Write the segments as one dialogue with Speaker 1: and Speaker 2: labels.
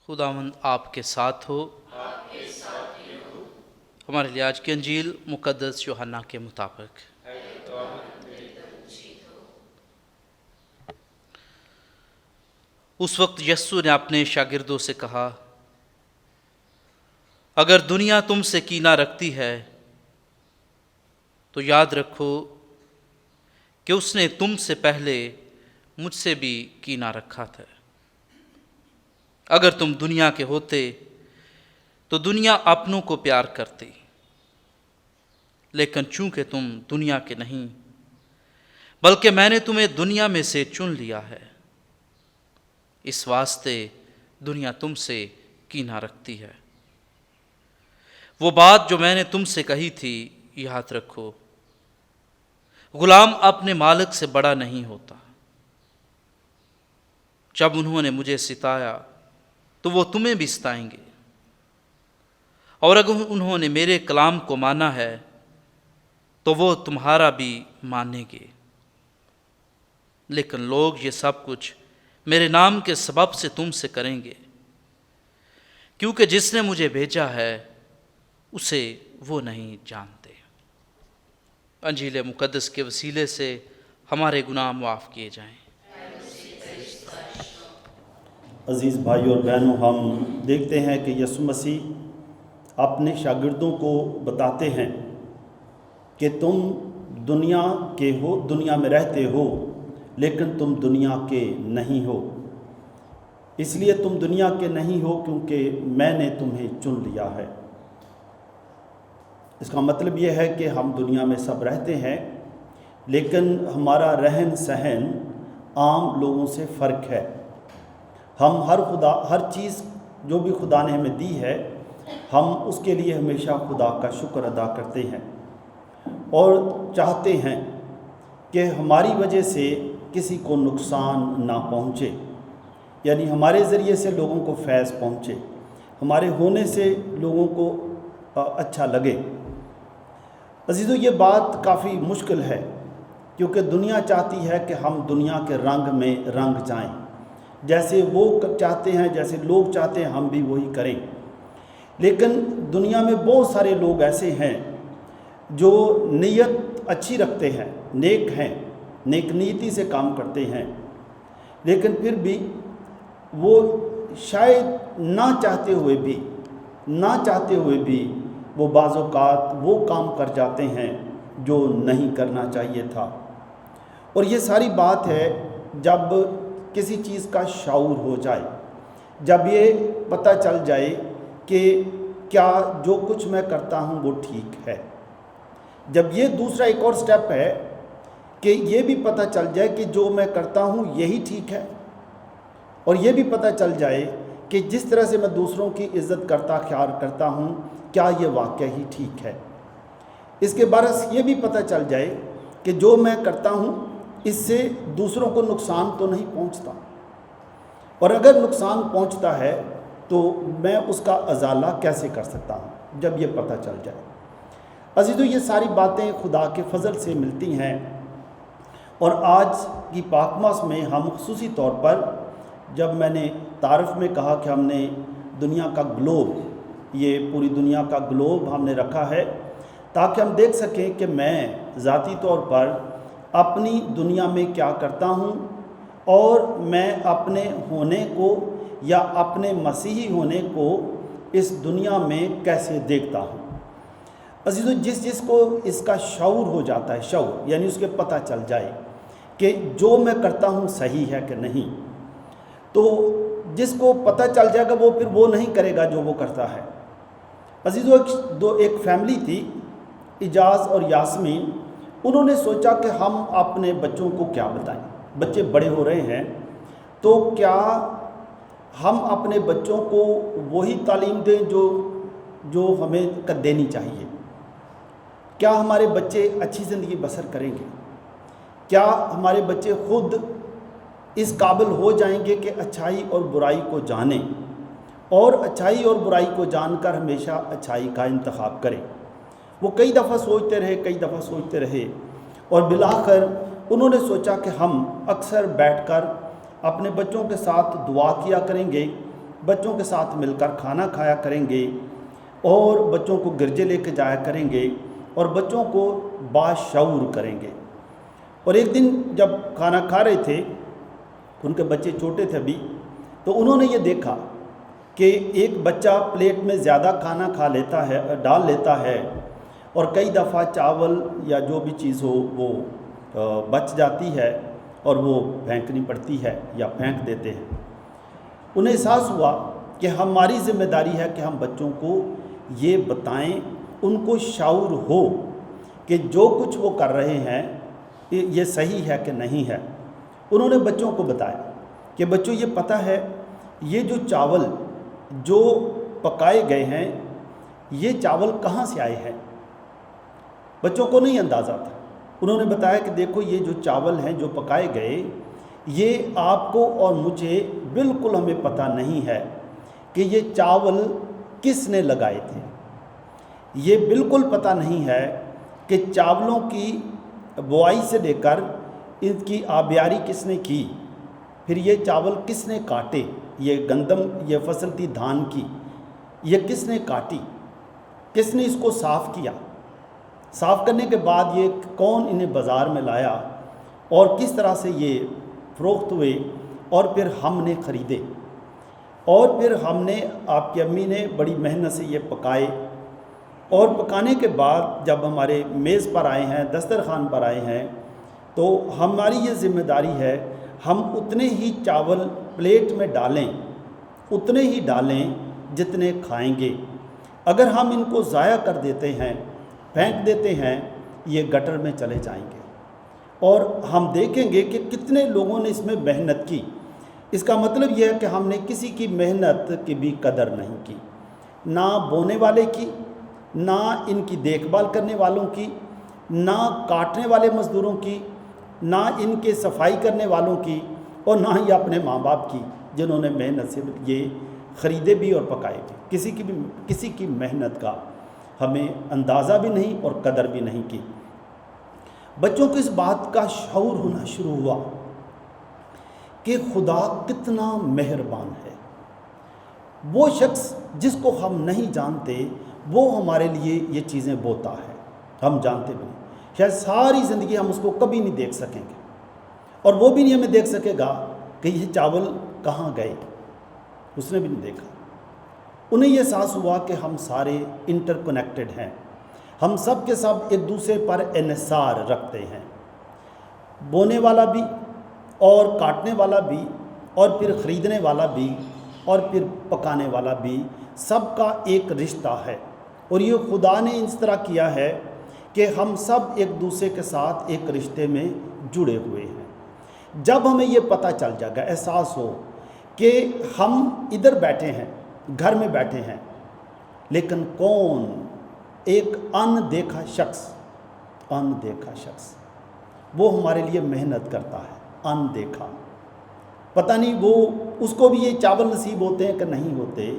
Speaker 1: خداوند آپ کے ساتھ ہو۔ ہمارے لیے آج کی انجیل مقدس یوحنا کے مطابق۔ اس وقت یسوع نے اپنے شاگردوں سے کہا، اگر دنیا تم سے کینہ رکھتی ہے تو یاد رکھو کہ اس نے تم سے پہلے مجھ سے بھی کینہ رکھا تھا۔ اگر تم دنیا کے ہوتے تو دنیا اپنوں کو پیار کرتی، لیکن چونکہ تم دنیا کے نہیں بلکہ میں نے تمہیں دنیا میں سے چن لیا ہے، اس واسطے دنیا تم سے کینہ رکھتی ہے۔ وہ بات جو میں نے تم سے کہی تھی یاد رکھو، غلام اپنے مالک سے بڑا نہیں ہوتا۔ جب انہوں نے مجھے ستایا تو وہ تمہیں بھی ستائیں گے، اور اگر انہوں نے میرے کلام کو مانا ہے تو وہ تمہارا بھی مانیں گے۔ لیکن لوگ یہ سب کچھ میرے نام کے سبب سے تم سے کریں گے، کیونکہ جس نے مجھے بھیجا ہے اسے وہ نہیں جانتے۔ انجیل مقدس کے وسیلے سے ہمارے گناہ معاف کیے جائیں۔
Speaker 2: عزیز بھائی اور بہنوں، ہم دیکھتے ہیں کہ یسوع مسیح اپنے شاگردوں کو بتاتے ہیں کہ تم دنیا کے ہو، دنیا میں رہتے ہو، لیکن تم دنیا کے نہیں ہو۔ اس لیے تم دنیا کے نہیں ہو کیونکہ میں نے تمہیں چن لیا ہے۔ اس کا مطلب یہ ہے کہ ہم دنیا میں سب رہتے ہیں، لیکن ہمارا رہن سہن عام لوگوں سے فرق ہے۔ ہم ہر چیز جو بھی خدا نے ہمیں دی ہے، ہم اس کے لیے ہمیشہ خدا کا شکر ادا کرتے ہیں اور چاہتے ہیں کہ ہماری وجہ سے کسی کو نقصان نہ پہنچے، یعنی ہمارے ذریعے سے لوگوں کو فیض پہنچے، ہمارے ہونے سے لوگوں کو اچھا لگے۔ عزیزو، یہ بات کافی مشکل ہے کیونکہ دنیا چاہتی ہے کہ ہم دنیا کے رنگ میں رنگ جائیں، جیسے وہ چاہتے ہیں، جیسے لوگ چاہتے ہیں ہم بھی وہی کریں۔ لیکن دنیا میں بہت سارے لوگ ایسے ہیں جو نیت اچھی رکھتے ہیں، نیک ہیں، نیک نیتی سے کام کرتے ہیں، لیکن پھر بھی وہ شاید نہ چاہتے ہوئے بھی وہ بعض اوقات وہ کام کر جاتے ہیں جو نہیں کرنا چاہیے تھا۔ اور یہ ساری بات ہے جب کسی چیز کا شعور ہو جائے، جب یہ پتہ چل جائے کہ کیا جو کچھ میں کرتا ہوں وہ ٹھیک ہے، جب یہ دوسرا ایک اور سٹیپ ہے کہ یہ بھی پتہ چل جائے کہ جو میں کرتا ہوں یہی ٹھیک ہے، اور یہ بھی پتہ چل جائے کہ جس طرح سے میں دوسروں کی عزت کرتا خیال کرتا ہوں کیا یہ واقعہ ہی ٹھیک ہے۔ اس کے برعکس یہ بھی پتہ چل جائے کہ جو میں کرتا ہوں اس سے دوسروں کو نقصان تو نہیں پہنچتا، اور اگر نقصان پہنچتا ہے تو میں اس کا ازالہ کیسے کر سکتا ہوں، جب یہ پتہ چل جائے۔ عزیزو، یہ ساری باتیں خدا کے فضل سے ملتی ہیں، اور آج کی پاک ماس میں ہم خصوصی طور پر، جب میں نے تعارف میں کہا کہ ہم نے دنیا کا گلوب، یہ پوری دنیا کا گلوب ہم نے رکھا ہے تاکہ ہم دیکھ سکیں کہ میں ذاتی طور پر اپنی دنیا میں کیا کرتا ہوں، اور میں اپنے ہونے کو یا اپنے مسیحی ہونے کو اس دنیا میں کیسے دیکھتا ہوں۔ عزیزو، جس کو اس کا شعور ہو جاتا ہے، شعور یعنی اس کے پتہ چل جائے کہ جو میں کرتا ہوں صحیح ہے کہ نہیں، تو جس کو پتہ چل جائے گا وہ پھر وہ نہیں کرے گا جو وہ کرتا ہے۔ عزیزو، ایک فیملی تھی، اجاز اور یاسمین، انہوں نے سوچا کہ ہم اپنے بچوں کو کیا بتائیں، بچے بڑے ہو رہے ہیں تو کیا ہم اپنے بچوں کو وہی تعلیم دیں جو ہمیں دینی چاہیے؟ کیا ہمارے بچے اچھی زندگی بسر کریں گے؟ کیا ہمارے بچے خود اس قابل ہو جائیں گے کہ اچھائی اور برائی کو جانیں، اور اچھائی اور برائی کو جان کر ہمیشہ اچھائی کا انتخاب کریں؟ وہ کئی دفعہ سوچتے رہے اور بالآخر انہوں نے سوچا کہ ہم اکثر بیٹھ کر اپنے بچوں کے ساتھ دعا کیا کریں گے بچوں کے ساتھ مل کر کھانا کھایا کریں گے اور بچوں کو گرجے لے کے جایا کریں گے اور بچوں کو باشعور کریں گے۔ اور ایک دن جب کھانا کھا رہے تھے، ان کے بچے چھوٹے تھے ابھی، تو انہوں نے یہ دیکھا کہ ایک بچہ پلیٹ میں زیادہ کھانا ڈال لیتا ہے اور کئی دفعہ چاول یا جو بھی چیز ہو وہ بچ جاتی ہے اور وہ پھینکنی پڑتی ہے یا پھینک دیتے ہیں۔ انہیں احساس ہوا کہ ہماری ذمہ داری ہے کہ ہم بچوں کو یہ بتائیں، ان کو شعور ہو کہ جو کچھ وہ کر رہے ہیں یہ صحیح ہے کہ نہیں ہے۔ انہوں نے بچوں کو بتایا کہ بچوں یہ پتہ ہے یہ جو چاول جو پکائے گئے ہیں یہ چاول کہاں سے آئے ہیں؟ بچوں کو نہیں اندازہ تھا۔ انہوں نے بتایا کہ دیکھو یہ جو چاول ہیں جو پکائے گئے، یہ آپ کو اور مجھے بالکل ہمیں پتہ نہیں ہے کہ یہ چاول کس نے لگائے تھے۔ یہ بالکل پتہ نہیں ہے کہ چاولوں کی بوائی سے لے کر ان کی آبیاری کس نے کی، پھر یہ چاول کس نے کاٹے، یہ گندم یہ فصل تھی دھان کی، یہ کس نے کاٹی، کس نے اس کو صاف کیا، صاف کرنے کے بعد یہ کون انہیں بازار میں لایا اور کس طرح سے یہ فروخت ہوئے اور پھر ہم نے خریدے اور پھر ہم نے آپ کی امی نے بڑی محنت سے یہ پکائے اور پکانے کے بعد جب ہمارے میز پر آئے ہیں، دسترخوان پر آئے ہیں، تو ہماری یہ ذمہ داری ہے ہم اتنے ہی چاول پلیٹ میں ڈالیں، اتنے ہی ڈالیں جتنے کھائیں گے۔ اگر ہم ان کو ضائع کر دیتے ہیں، پھینک دیتے ہیں، یہ گٹر میں چلے جائیں گے اور ہم دیکھیں گے کہ کتنے لوگوں نے اس میں محنت کی۔ اس کا مطلب یہ ہے کہ ہم نے کسی کی محنت کی بھی قدر نہیں کی، نہ بونے والے کی، نہ ان کی دیکھ بھال کرنے والوں کی، نہ کاٹنے والے مزدوروں کی، نہ ان کے صفائی کرنے والوں کی، اور نہ ہی اپنے ماں باپ کی جنہوں نے محنت سے یہ خریدے بھی اور پکائے بھی۔ کسی کی محنت کا ہمیں اندازہ بھی نہیں اور قدر بھی نہیں کی۔ بچوں کو اس بات کا شعور ہونا شروع ہوا کہ خدا کتنا مہربان ہے۔ وہ شخص جس کو ہم نہیں جانتے وہ ہمارے لیے یہ چیزیں بوتا ہے، ہم جانتے بھی نہیں، شاید ساری زندگی ہم اس کو کبھی نہیں دیکھ سکیں گے اور وہ بھی نہیں ہمیں دیکھ سکے گا کہ یہ چاول کہاں گئے، اس نے بھی نہیں دیکھا۔ انہیں یہ احساس ہوا کہ ہم سارے انٹر کنیکٹڈ ہیں، ہم سب کے سب ایک دوسرے پر انحصار رکھتے ہیں، بونے والا بھی اور کاٹنے والا بھی اور پھر خریدنے والا بھی اور پھر پکانے والا بھی، سب کا ایک رشتہ ہے۔ اور یہ خدا نے اس طرح کیا ہے کہ ہم سب ایک دوسرے کے ساتھ ایک رشتے میں جڑے ہوئے ہیں۔ جب ہمیں یہ پتہ چل جائے گا، احساس ہو کہ ہم ادھر بیٹھے ہیں، گھر میں بیٹھے ہیں، لیکن کون ایک اندیکھا شخص وہ ہمارے لیے محنت کرتا ہے، اندیکھا، پتہ نہیں وہ اس کو بھی یہ چاول نصیب ہوتے ہیں کہ نہیں ہوتے،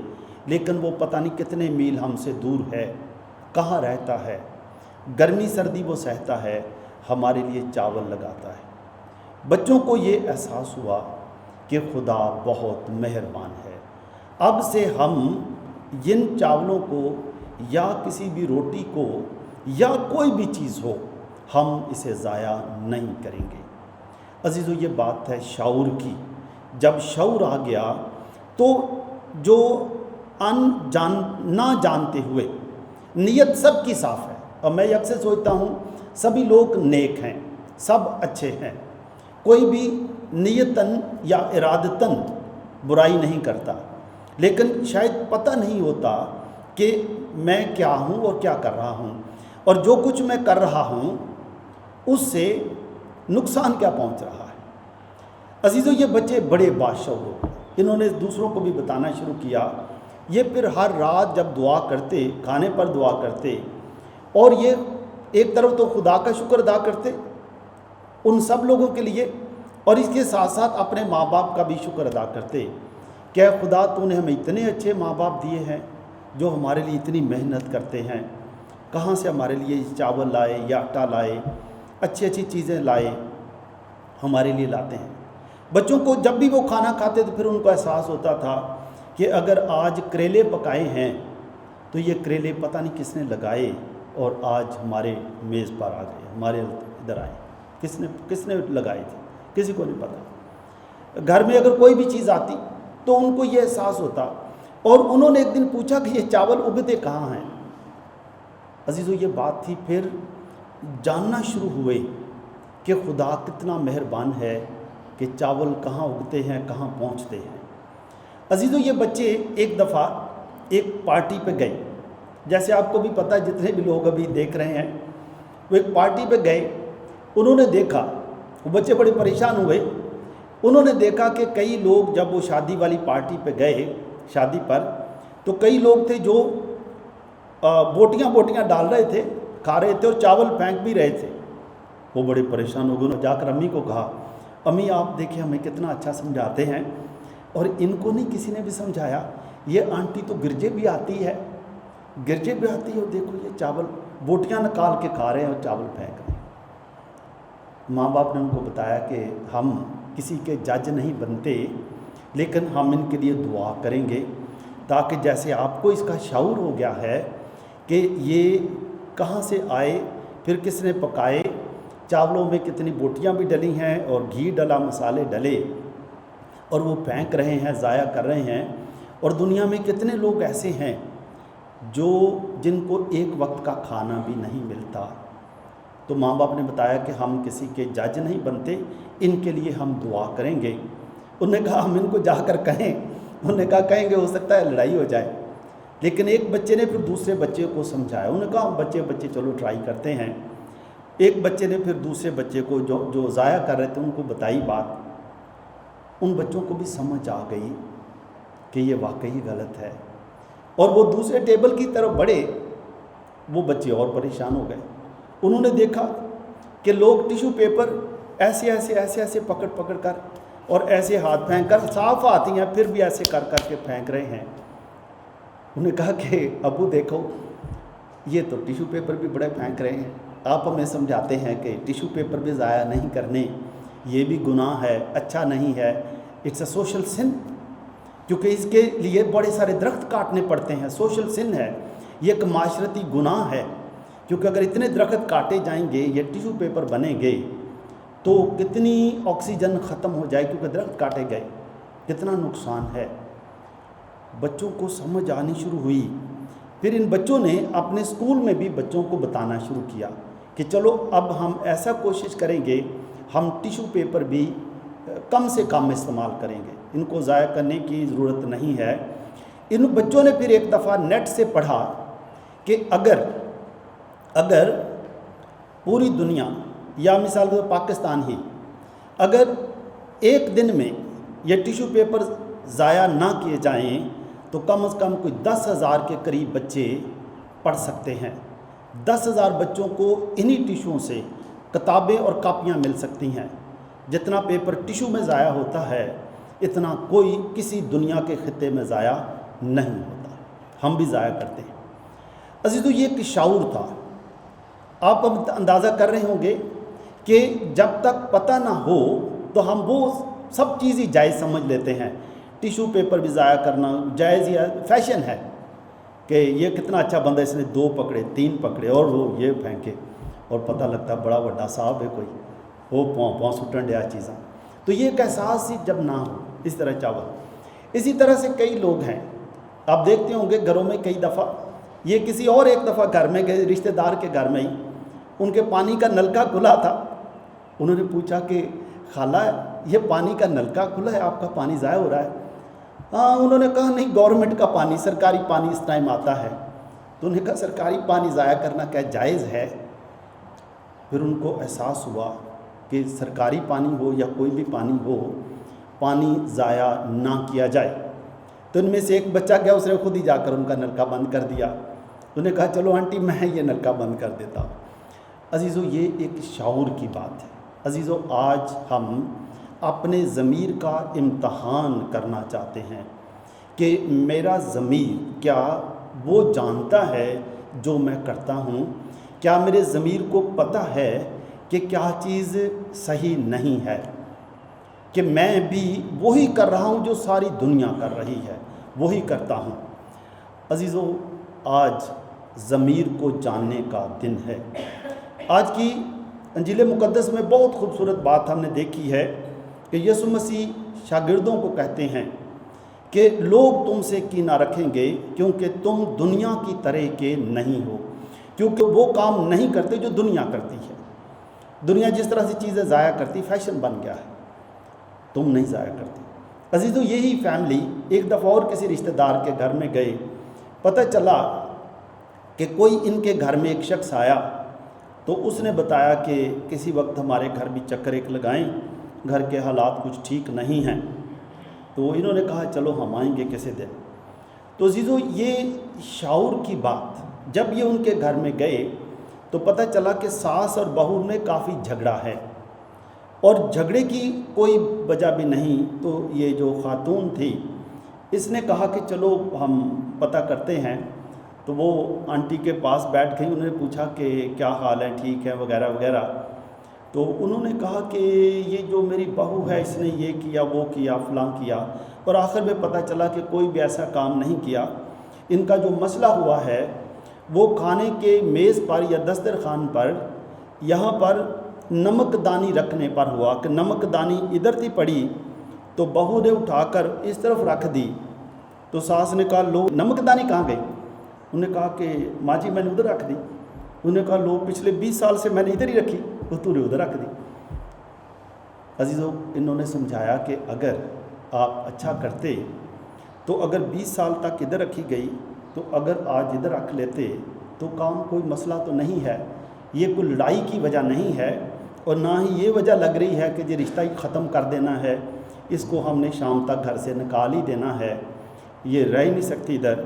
Speaker 2: لیکن وہ پتہ نہیں کتنے میل ہم سے دور ہے، کہاں رہتا ہے، گرمی سردی وہ سہتا ہے، ہمارے لیے چاول لگاتا ہے۔ بچوں کو یہ احساس ہوا کہ خدا بہت مہربان ہے، اب سے ہم ان چاولوں کو یا کسی بھی روٹی کو یا کوئی بھی چیز ہو ہم اسے ضائع نہیں کریں گے۔ عزیزو، یہ بات ہے شعور کی۔ جب شعور آ گیا تو جو نہ جانتے ہوئے نیت سب کی صاف ہے، اور میں اکثر سوچتا ہوں سبھی لوگ نیک ہیں، سب اچھے ہیں، کوئی بھی نیتاً یا ارادتاً برائی نہیں کرتا، لیکن شاید پتہ نہیں ہوتا کہ میں کیا ہوں اور کیا کر رہا ہوں، اور جو کچھ میں کر رہا ہوں اس سے نقصان کیا پہنچ رہا ہے۔ عزیزو، یہ بچے بڑے بادشاہ ہو، انہوں نے دوسروں کو بھی بتانا شروع کیا۔ یہ پھر ہر رات جب دعا کرتے، کھانے پر دعا کرتے، اور یہ ایک طرف تو خدا کا شکر ادا کرتے ان سب لوگوں کے لیے، اور اس کے ساتھ ساتھ اپنے ماں باپ کا بھی شکر ادا کرتے کہ اے خدا تو نے ہمیں اتنے اچھے ماں باپ دیے ہیں جو ہمارے لیے اتنی محنت کرتے ہیں، کہاں سے ہمارے لیے چاول لائے یا آٹا لائے، اچھی اچھی چیزیں لائے، ہمارے لیے لاتے ہیں۔ بچوں کو جب بھی وہ کھانا کھاتے تو پھر ان کو احساس ہوتا تھا کہ اگر آج کریلے پکائے ہیں تو یہ کریلے پتہ نہیں کس نے لگائے اور آج ہمارے میز پر آ گئے، ہمارے ادھر آئے، کس نے لگائے تھے، کسی کو نہیں پتہ۔ گھر میں اگر کوئی بھی چیز آتی تو ان کو یہ احساس ہوتا، اور انہوں نے ایک دن پوچھا کہ یہ چاول اگتے کہاں ہیں؟ عزیزو یہ بات تھی، پھر جاننا شروع ہوئے کہ خدا کتنا مہربان ہے کہ چاول کہاں اگتے ہیں، کہاں پہنچتے ہیں۔ عزیزو یہ بچے ایک دفعہ ایک پارٹی پہ گئے، جیسے آپ کو بھی پتہ ہے، جتنے بھی لوگ ابھی دیکھ رہے ہیں، وہ ایک پارٹی پہ گئے، انہوں نے دیکھا، وہ بچے بڑے پریشان ہوئے، انہوں نے دیکھا کہ کئی لوگ جب وہ شادی والی پارٹی پہ گئے، شادی پر، تو کئی لوگ تھے جو بوٹیاں ڈال رہے تھے، کھا رہے تھے اور چاول پھینک بھی رہے تھے۔ وہ بڑے پریشان ہو گئے، انہوں نے جا کر امی کو کہا، امی آپ دیکھیں ہمیں کتنا اچھا سمجھاتے ہیں اور ان کو نہیں کسی نے بھی سمجھایا، یہ آنٹی تو گرجے بھی آتی ہے اور دیکھو یہ چاول بوٹیاں نکال کے کھا رہے ہیں اور چاول پھینک رہے ہیں۔ ماں باپ نے ان کو بتایا کہ ہم کسی کے جج نہیں بنتے، لیکن ہم ان کے لیے دعا کریں گے تاکہ جیسے آپ کو اس کا شعور ہو گیا ہے کہ یہ کہاں سے آئے، پھر کس نے پکائے، چاولوں میں کتنی بوٹیاں بھی ڈلی ہیں اور گھی ڈلا، مسالے ڈلے، اور وہ پھینک رہے ہیں، ضائع کر رہے ہیں۔ اور دنیا میں کتنے لوگ ایسے ہیں جن کو ایک وقت کا کھانا بھی نہیں ملتا۔ تو ماں باپ نے بتایا کہ ہم کسی کے جج نہیں بنتے، ان کے لیے ہم دعا کریں گے۔ انہوں نے کہا ہم ان کو جا کر کہیں، انہوں نے کہا کہیں گے ہو سکتا ہے لڑائی ہو جائے، لیکن ایک بچے نے پھر دوسرے بچے کو سمجھایا، انہوں نے کہا بچے چلو ٹرائی کرتے ہیں۔ ایک بچے نے پھر دوسرے بچے کو جو ضائع کر رہے تھے ان کو بتائی بات، ان بچوں کو بھی سمجھ آ گئی کہ یہ واقعی غلط ہے، اور وہ دوسرے ٹیبل کی طرف بڑھے، وہ بچے اور پریشان ہو گئے۔ انہوں نے دیکھا کہ لوگ ٹیشو پیپر ایسے پکڑ کر اور ایسے ہاتھ پھینک کر، صاف آتی ہیں پھر بھی ایسے کر کے پھینک رہے ہیں۔ انہوں نے کہا کہ ابو دیکھو یہ تو ٹیشو پیپر بھی بڑے پھینک رہے ہیں، آپ ہمیں سمجھاتے ہیں کہ ٹیشو پیپر بھی ضائع نہیں کرنے، یہ بھی گناہ ہے، اچھا نہیں ہے، اٹس اے سوشل سن، کیونکہ اس کے لیے بڑے سارے درخت کاٹنے پڑتے ہیں، سوشل سن ہے، یہ ایک معاشرتی گناہ ہے، کیونکہ اگر اتنے درخت کاٹے جائیں گے، یہ ٹیشو پیپر بنیں گے تو کتنی آکسیجن ختم ہو جائے، کیونکہ درخت کاٹے گئے، کتنا نقصان ہے۔ بچوں کو سمجھ آنی شروع ہوئی، پھر ان بچوں نے اپنے اسکول میں بھی بچوں کو بتانا شروع کیا کہ چلو اب ہم ایسا کوشش کریں گے، ہم ٹیشو پیپر بھی کم سے کم استعمال کریں گے، ان کو ضائع کرنے کی ضرورت نہیں ہے۔ ان بچوں نے پھر ایک دفعہ نیٹ سے پڑھا کہ اگر پوری دنیا یا مثال کے پاکستان ہی اگر ایک دن میں یہ ٹیشو پیپر ضائع نہ کیے جائیں تو کم از کم کوئی 10,000 کے قریب بچے پڑھ سکتے ہیں۔ 10,000 بچوں کو انہی ٹیشوؤں سے کتابیں اور کاپیاں مل سکتی ہیں۔ جتنا پیپر ٹیشو میں ضائع ہوتا ہے اتنا کوئی کسی دنیا کے خطے میں ضائع نہیں ہوتا، ہم بھی ضائع کرتے ہیں۔ عزیزو یہ ایک شعور تھا، آپ اب اندازہ کر رہے ہوں گے کہ جب تک پتہ نہ ہو تو ہم وہ سب چیز ہی جائز سمجھ لیتے ہیں، ٹیشو پیپر بھی ضائع کرنا جائز یا فیشن ہے کہ یہ کتنا اچھا بندہ، اس نے 2 پکڑے 3 پکڑے اور وہ یہ پھینکے، اور پتہ لگتا بڑا بڑا صاحب ہے کوئی، وہ پاؤں سٹن ڈیا چیزاں۔ تو یہ ایک احساس ہی جب نہ ہو، اس طرح چاول۔ اسی طرح سے کئی لوگ ہیں، آپ دیکھتے ہوں گے گھروں میں کئی دفعہ، یہ کسی اور ایک دفعہ گھر میں گئے، رشتہ دار کے گھر میں ہی، ان کے پانی کا نلکا کھلا تھا، انہوں نے پوچھا کہ خالہ یہ پانی کا نلکا کھلا ہے، آپ کا پانی ضائع ہو رہا ہے؟ ہاں، انہوں نے کہا نہیں گورنمنٹ کا پانی، سرکاری پانی اس ٹائم آتا ہے۔ تو انہوں نے کہا سرکاری پانی ضائع کرنا کیا جائز ہے؟ پھر ان کو احساس ہوا کہ سرکاری پانی ہو یا کوئی بھی پانی ہو، پانی ضائع نہ کیا جائے۔ تو ان میں سے ایک بچہ گیا، اس نے خود ہی جا کر ان کا نلکا بند کر دیا۔ انہوں نے کہا چلو آنٹی میں یہ نلکا بند کر دیتا ہوں۔ عزیزو یہ ایک شعور کی بات ہے۔ عزیزو آج ہم اپنے ضمیر کا امتحان کرنا چاہتے ہیں کہ میرا ضمیر کیا وہ جانتا ہے جو میں کرتا ہوں؟ کیا میرے ضمیر کو پتہ ہے کہ کیا چیز صحیح نہیں ہے؟ کہ میں بھی وہی کر رہا ہوں جو ساری دنیا کر رہی ہے، وہی کرتا ہوں۔ عزیزو، آج ضمیر کو جاننے کا دن ہے۔ آج کی انجیل مقدس میں بہت خوبصورت بات ہم نے دیکھی ہے کہ یسوع مسیح شاگردوں کو کہتے ہیں کہ لوگ تم سے کینہ رکھیں گے کیونکہ تم دنیا کی طرح کے نہیں ہو، کیونکہ وہ کام نہیں کرتے جو دنیا کرتی ہے۔ دنیا جس طرح سے چیزیں ضائع کرتی، فیشن بن گیا ہے، تم نہیں ضائع کرتی۔ عزیزو، یہی فیملی ایک دفعہ اور کسی رشتہ دار کے گھر میں گئے، پتہ چلا کہ کوئی ان کے گھر میں ایک شخص آیا، تو اس نے بتایا کہ کسی وقت ہمارے گھر بھی چکر ایک لگائیں، گھر کے حالات کچھ ٹھیک نہیں ہیں۔ تو انہوں نے کہا چلو ہم آئیں گے کسی دن۔ تو عزیزو، یہ شعور کی بات، جب یہ ان کے گھر میں گئے تو پتہ چلا کہ ساس اور بہو میں کافی جھگڑا ہے، اور جھگڑے کی کوئی وجہ بھی نہیں۔ تو یہ جو خاتون تھی، اس نے کہا کہ چلو ہم پتہ کرتے ہیں۔ تو وہ آنٹی کے پاس بیٹھ گئی، انہوں نے پوچھا کہ کیا حال ہے، ٹھیک ہے وغیرہ وغیرہ۔ تو انہوں نے کہا کہ یہ جو میری بہو ہے، اس نے یہ کیا وہ کیا فلاں کیا، اور آخر میں پتہ چلا کہ کوئی بھی ایسا کام نہیں کیا۔ ان کا جو مسئلہ ہوا ہے وہ کھانے کے میز پر یا دسترخوان پر یہاں پر نمک دانی رکھنے پر ہوا کہ نمک دانی ادھر تھی پڑی، تو بہو نے اٹھا کر اس طرف رکھ دی۔ تو ساس نے کہا لو نمک دانی کہاں گئی؟ انہوں نے کہا کہ ماں جی میں نے ادھر رکھ دی۔ انہوں نے کہا لو پچھلے 20 سال سے میں نے ادھر ہی رکھی، وہ تو نے ادھر رکھ دی۔ عزیزو، انہوں نے سمجھایا کہ اگر آپ اچھا کرتے تو اگر 20 سال تک ادھر رکھی گئی، تو اگر آج ادھر رکھ لیتے تو کام کوئی مسئلہ تو نہیں ہے، یہ کوئی لڑائی کی وجہ نہیں ہے، اور نہ ہی یہ وجہ لگ رہی ہے کہ یہ رشتہ ہی ختم کر دینا ہے، اس کو ہم نے شام تک گھر سے نکال ہی دینا ہے، یہ رہ ہی نہیں سکتی ادھر۔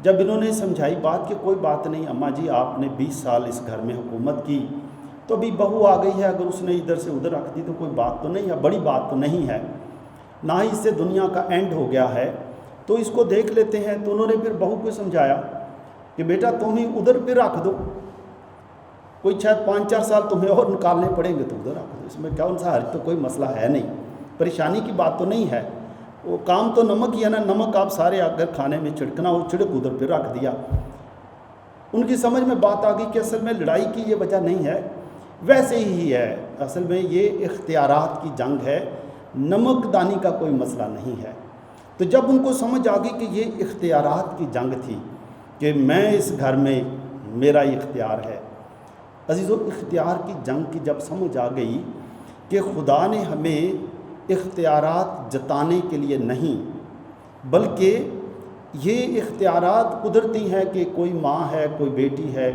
Speaker 2: جب انہوں نے سمجھائی بات کہ کوئی بات نہیں اماں جی، آپ نے 20 سال اس گھر میں حکومت کی، تو ابھی بہو آ گئی ہے، اگر اس نے ادھر سے ادھر رکھ دی تو کوئی بات تو نہیں ہے، بڑی بات تو نہیں ہے، نہ ہی اس سے دنیا کا اینڈ ہو گیا ہے، تو اس کو دیکھ لیتے ہیں۔ تو انہوں نے پھر بہو کو سمجھایا کہ بیٹا تم ہی ادھر پہ رکھ دو، کوئی شاید 5-4 سال تمہیں اور نکالنے پڑیں گے تو ادھر رکھ دو، اس میں کیا ان سا حرج تو کوئی مسئلہ ہے نہیں، پریشانی کی بات تو نہیں ہے، وہ کام تو نمک ہی ہے نا، نمک آپ سارے اگر کھانے میں چھڑکنا ہو چھڑک ادھر پہ رکھ دیا۔ ان کی سمجھ میں بات آ گئی کہ اصل میں لڑائی کی یہ وجہ نہیں ہے، ویسے ہی ہے، اصل میں یہ اختیارات کی جنگ ہے، نمک دانی کا کوئی مسئلہ نہیں ہے۔ تو جب ان کو سمجھ آ گئی کہ یہ اختیارات کی جنگ تھی کہ میں اس گھر میں میرا اختیار ہے، عزیزو، اختیار کی جنگ کی جب سمجھ آ گئی کہ خدا نے ہمیں اختیارات جتانے کے لیے نہیں، بلکہ یہ اختیارات قدرتی ہیں کہ کوئی ماں ہے، کوئی بیٹی ہے،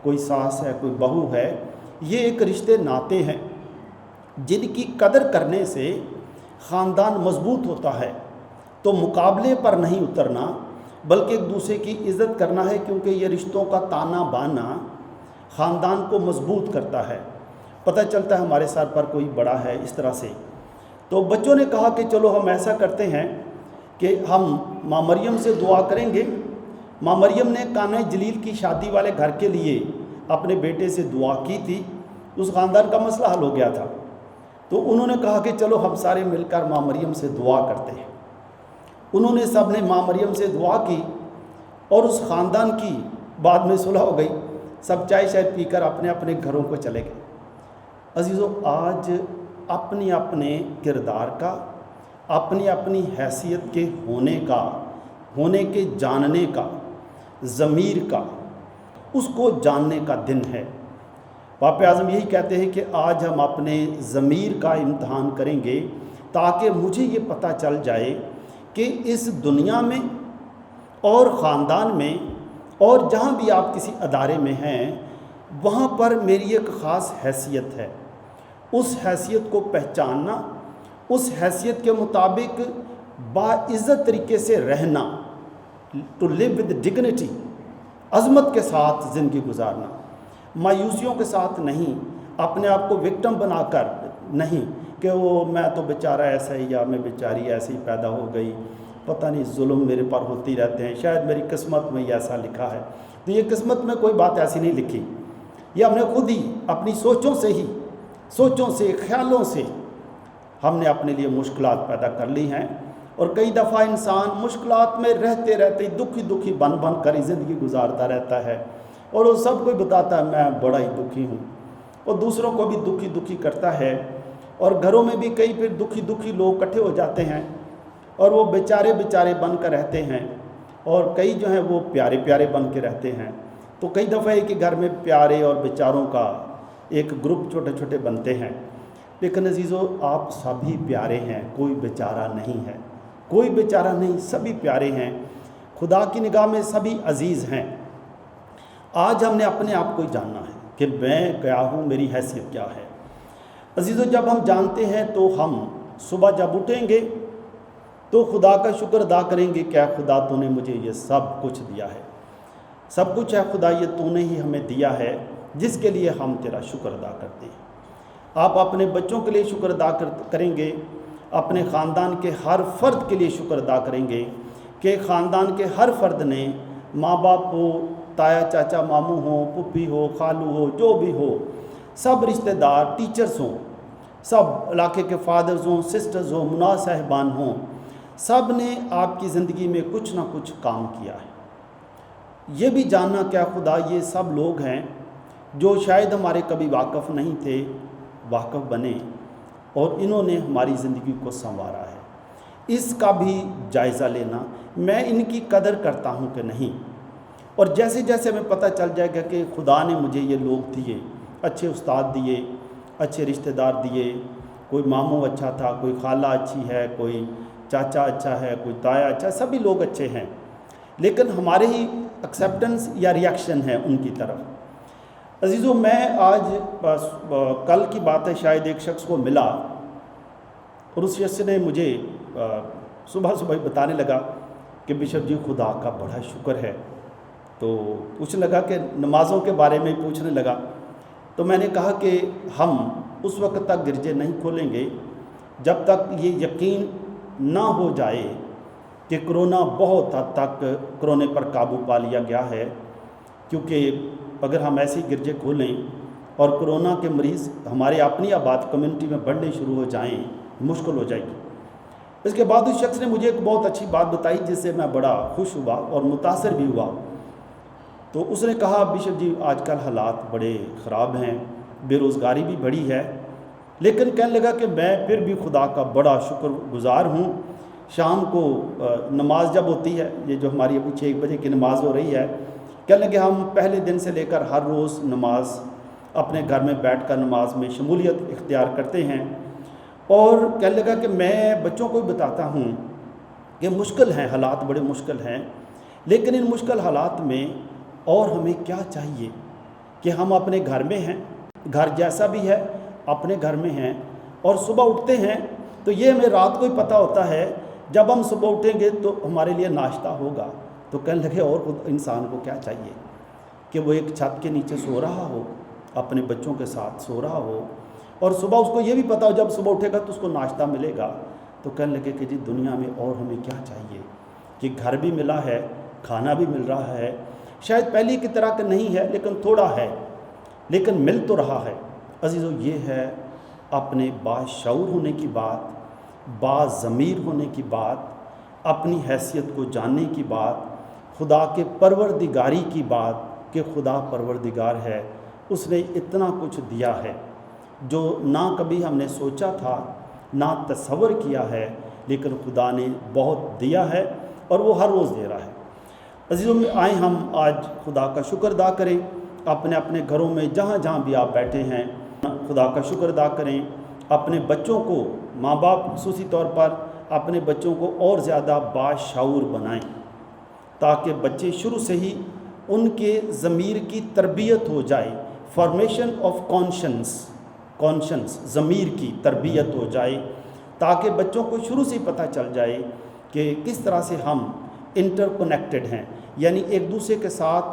Speaker 2: کوئی ساس ہے، کوئی بہو ہے، یہ ایک رشتے ناتے ہیں جن کی قدر کرنے سے خاندان مضبوط ہوتا ہے۔ تو مقابلے پر نہیں اترنا بلکہ ایک دوسرے کی عزت کرنا ہے، کیونکہ یہ رشتوں کا تانا بانا خاندان کو مضبوط کرتا ہے۔ پتہ چلتا ہے ہمارے سر پر کوئی بڑا ہے اس طرح سے۔ تو بچوں نے کہا کہ چلو ہم ایسا کرتے ہیں کہ ہم ماں مریم سے دعا کریں گے۔ ماں مریم نے کانہ جلیل کی شادی والے گھر کے لیے اپنے بیٹے سے دعا کی تھی، اس خاندان کا مسئلہ حل ہو گیا تھا۔ تو انہوں نے کہا کہ چلو ہم سارے مل کر ماں مریم سے دعا کرتے ہیں۔ انہوں نے سب نے ماں مریم سے دعا کی، اور اس خاندان کی بعد میں صلح ہو گئی، سب چائے شاید پی کر اپنے اپنے گھروں کو چلے گئے۔ عزیزو، آج اپنے اپنے کردار کا، اپنی اپنی حیثیت کے ہونے کے جاننے کا، ضمیر کا، اس کو جاننے کا دن ہے۔ پاپ اعظم یہی کہتے ہیں کہ آج ہم اپنے ضمیر کا امتحان کریں گے تاکہ مجھے یہ پتہ چل جائے کہ اس دنیا میں اور خاندان میں اور جہاں بھی آپ کسی ادارے میں ہیں، وہاں پر میری ایک خاص حیثیت ہے۔ اس حیثیت کو پہچاننا، اس حیثیت کے مطابق باعزت طریقے سے رہنا، ٹو لیو ود ڈگنیٹی، عظمت کے ساتھ زندگی گزارنا، مایوسیوں کے ساتھ نہیں، اپنے آپ کو وکٹم بنا کر نہیں کہ وہ میں تو بیچارہ ایسا ہی یا میں بیچاری ایسے ہی پیدا ہو گئی، پتہ نہیں ظلم میرے پر ہوتی رہتے ہیں، شاید میری قسمت میں یہ ایسا لکھا ہے۔ تو یہ قسمت میں کوئی بات ایسی نہیں لکھی، یہ ہم نے خود ہی اپنی سوچوں سے، خیالوں سے ہم نے اپنے لیے مشکلات پیدا کر لی ہیں۔ اور کئی دفعہ انسان مشکلات میں رہتے رہتے دکھی بن کر ہی زندگی گزارتا رہتا ہے، اور وہ سب کو بتاتا ہے میں بڑا ہی دکھی ہوں، اور دوسروں کو بھی دکھی کرتا ہے، اور گھروں میں بھی کئی پھر دکھی لوگ اکٹھے ہو جاتے ہیں اور وہ بیچارے بن کر رہتے ہیں، اور کئی جو ہیں وہ پیارے بن کے رہتے ہیں۔ تو کئی دفعہ ایک ہی گھر میں پیارے اور بیچاروں کا ایک گروپ چھوٹے بنتے ہیں، لیکن عزیزو آپ سبھی پیارے ہیں، کوئی بیچارہ نہیں ہے، کوئی بیچارہ نہیں، سبھی پیارے ہیں، خدا کی نگاہ میں سبھی عزیز ہیں۔ آج ہم نے اپنے آپ کو ہی جاننا ہے کہ میں کیا ہوں، میری حیثیت کیا ہے۔ عزیزو جب ہم جانتے ہیں تو ہم صبح جب اٹھیں گے تو خدا کا شکر ادا کریں گے کہ اے خدا تو نے مجھے یہ سب کچھ دیا ہے، سب کچھ ہے خدا، یہ تو نے ہی ہمیں دیا ہے، جس کے لیے ہم تیرا شکر ادا کرتے ہیں۔ آپ اپنے بچوں کے لیے شکر ادا کریں گے، اپنے خاندان کے ہر فرد کے لیے شکر ادا کریں گے کہ خاندان کے ہر فرد نے، ماں باپ ہو، تایا چاچا ماموں ہو، پھپھی ہو، خالو ہو، جو بھی ہو، سب رشتہ دار، ٹیچرز ہوں، سب علاقے کے فادرز ہوں، سسٹرز ہوں، مناظ صاحبان ہوں، سب نے آپ کی زندگی میں کچھ نہ کچھ کام کیا ہے۔ یہ بھی جاننا کیا خدا یہ سب لوگ ہیں جو شاید ہمارے کبھی واقف نہیں تھے، واقف بنے، اور انہوں نے ہماری زندگی کو سنوارا ہے، اس کا بھی جائزہ لینا، میں ان کی قدر کرتا ہوں کہ نہیں۔ اور جیسے ہمیں پتہ چل جائے گا کہ خدا نے مجھے یہ لوگ دیے، اچھے استاد دیے، اچھے رشتہ دار دیے، کوئی ماموں اچھا تھا، کوئی خالہ اچھی ہے، کوئی چاچا اچھا ہے، کوئی تایا اچھا ہے، سبھی لوگ اچھے ہیں، لیکن ہمارے ہی ایکسیپٹنس یا ریاکشن ہے ان کی طرف۔ عزیزو میں آج کل کی بات ہے، شاید ایک شخص کو ملا اور اس شخص نے مجھے صبح ہی بتانے لگا کہ بشپ جی خدا کا بڑا شکر ہے، تو پوچھنے لگا کہ نمازوں کے بارے میں پوچھنے لگا، تو میں نے کہا کہ ہم اس وقت تک گرجے نہیں کھولیں گے جب تک یہ یقین نہ ہو جائے کہ کرونا بہت حد تک کرونے پر قابو پا لیا گیا ہے، کیونکہ اگر ہم ایسے گرجے کھولیں اور کرونا کے مریض ہمارے اپنی آباد کمیونٹی میں بڑھنے شروع ہو جائیں، مشکل ہو جائے گی۔ اس کے بعد اس شخص نے مجھے ایک بہت اچھی بات بتائی جس سے میں بڑا خوش ہوا اور متاثر بھی ہوا۔ تو اس نے کہا بشپ جی آج کل حالات بڑے خراب ہیں، بے روزگاری بھی بڑی ہے، لیکن کہنے لگا کہ میں پھر بھی خدا کا بڑا شکر گزار ہوں۔ شام کو نماز جب ہوتی ہے، یہ جو ہماری ابھی 6 بجے کی نماز ہو رہی ہے، کہنے لگے ہم پہلے دن سے لے کر ہر روز نماز اپنے گھر میں بیٹھ کر نماز میں شمولیت اختیار کرتے ہیں، اور کہنے لگا کہ میں بچوں کو بھی بتاتا ہوں کہ مشکل ہیں، حالات بڑے مشکل ہیں، لیکن ان مشکل حالات میں اور ہمیں کیا چاہیے کہ ہم اپنے گھر میں ہیں، گھر جیسا بھی ہے اپنے گھر میں ہیں، اور صبح اٹھتے ہیں تو یہ ہمیں رات کو ہی پتہ ہوتا ہے جب ہم صبح اٹھیں گے تو ہمارے لیے ناشتہ ہوگا۔ تو کہنے لگے اور انسان کو کیا چاہیے کہ وہ ایک چھت کے نیچے سو رہا ہو، اپنے بچوں کے ساتھ سو رہا ہو، اور صبح اس کو یہ بھی پتہ ہو جب صبح اٹھے گا تو اس کو ناشتہ ملے گا۔ تو کہنے لگے کہ جی دنیا میں اور ہمیں کیا چاہیے کہ گھر بھی ملا ہے، کھانا بھی مل رہا ہے، شاید پہلی کی طرح کہ نہیں ہے لیکن تھوڑا ہے، لیکن مل تو رہا ہے۔ عزیزو یہ ہے اپنے باشعور ہونے کی بات، باضمیر ہونے کی بات، اپنی حیثیت کو جاننے کی بات، خدا کے پروردگاری کی بات کہ خدا پروردگار ہے، اس نے اتنا کچھ دیا ہے جو نہ کبھی ہم نے سوچا تھا، نہ تصور کیا ہے، لیکن خدا نے بہت دیا ہے اور وہ ہر روز دے رہا ہے۔ عزیزوں آئیں ہم آج خدا کا شکر ادا کریں، اپنے اپنے گھروں میں جہاں بھی آپ بیٹھے ہیں خدا کا شکر ادا کریں، اپنے بچوں کو، ماں باپ خصوصی طور پر اپنے بچوں کو اور زیادہ باشعور بنائیں تاکہ بچے شروع سے ہی ان کے ضمیر کی تربیت ہو جائے، فارمیشن آف کانشنس، ضمیر کی تربیت ہو جائے، تاکہ بچوں کو شروع سے ہی پتہ چل جائے کہ کس طرح سے ہم انٹر کنیکٹڈ ہیں، یعنی ایک دوسرے کے ساتھ،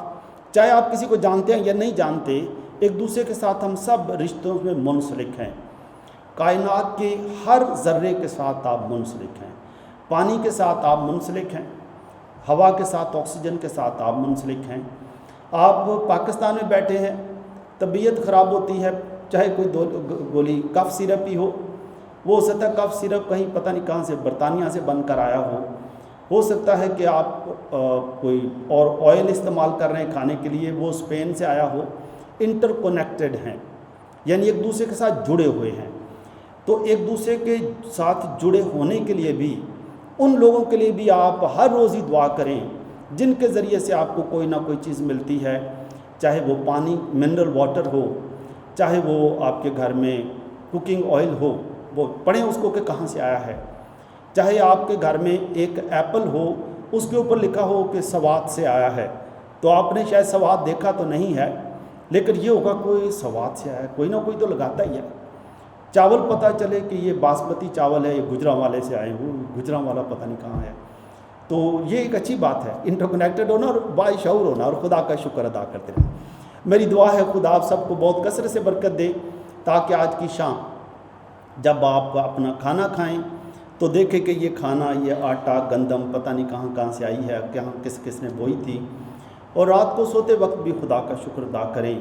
Speaker 2: چاہے آپ کسی کو جانتے ہیں یا نہیں جانتے، ایک دوسرے کے ساتھ ہم سب رشتوں میں منسلک ہیں۔ کائنات کے ہر ذرے کے ساتھ آپ منسلک ہیں، پانی کے ساتھ آپ منسلک ہیں، ہوا کے ساتھ، آکسیجن کے ساتھ آپ منسلک ہیں۔ آپ پاکستان میں بیٹھے ہیں، طبیعت خراب ہوتی ہے، چاہے کوئی گولی کف سیرپ ہی ہو، وہ ہو سکتا ہے کف سرپ کہیں پتہ نہیں کہاں سے برطانیہ سے بن کر آیا ہو سکتا ہے کہ آپ کوئی اور آئل استعمال کر رہے ہیں کھانے کے لیے، وہ اسپین سے آیا ہو۔ انٹر کنیکٹڈ ہیں، یعنی ایک دوسرے کے ساتھ جڑے ہوئے ہیں۔ تو ایک دوسرے کے ساتھ جڑے ہونے کے لیے بھی، ان لوگوں کے لیے بھی آپ ہر روز ہی دعا کریں جن کے ذریعے سے آپ کو کوئی نہ کوئی چیز ملتی ہے، چاہے وہ پانی منرل واٹر ہو، چاہے وہ آپ کے گھر میں کوکنگ آئل ہو، وہ پڑھیں اس کو کہ کہاں سے آیا ہے، چاہے آپ کے گھر میں ایک ایپل ہو، اس کے اوپر لکھا ہو کہ سوات سے آیا ہے، تو آپ نے شاید سوات دیکھا تو نہیں ہے، لیکن یہ ہوگا کوئی سوات سے آیا ہے، کوئی نہ کوئی تو لگاتا ہی ہے۔ چاول پتہ چلے کہ یہ باسمتی چاول ہے، یہ گجرانوالے سے آئے ہوں، گجرانوالا پتہ نہیں کہاں ہے، تو یہ ایک اچھی بات ہے، انٹر کنیکٹڈ ہونا اور باشعور ہونا اور خدا کا شکر ادا کرتے رہنا۔ میری دعا ہے خدا آپ سب کو بہت کثرت سے برکت دے، تاکہ آج کی شام جب آپ اپنا کھانا کھائیں تو دیکھیں کہ یہ کھانا، یہ آٹا گندم پتہ نہیں کہاں کہاں سے آئی ہے، کہاں کس کس نے بوئی تھی، اور رات کو سوتے وقت بھی خدا کا شکر ادا کریں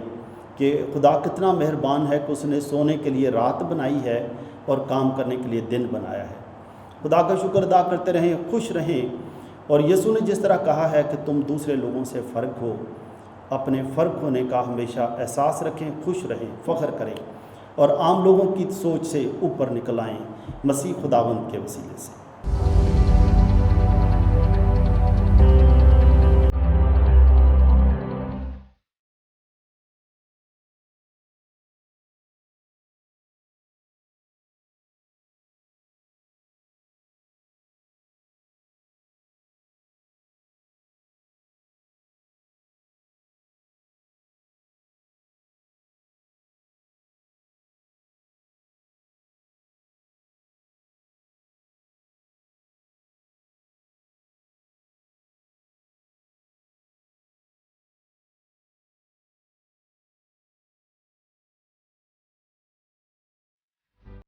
Speaker 2: کہ خدا کتنا مہربان ہے کہ اس نے سونے کے لیے رات بنائی ہے اور کام کرنے کے لیے دن بنایا ہے۔ خدا کا شکر ادا کرتے رہیں، خوش رہیں، اور یسوع نے جس طرح کہا ہے کہ تم دوسرے لوگوں سے فرق ہو، اپنے فرق ہونے کا ہمیشہ احساس رکھیں، خوش رہیں، فخر کریں، اور عام لوگوں کی سوچ سے اوپر نکل آئیں مسیح خداوند کے وسیلے سے۔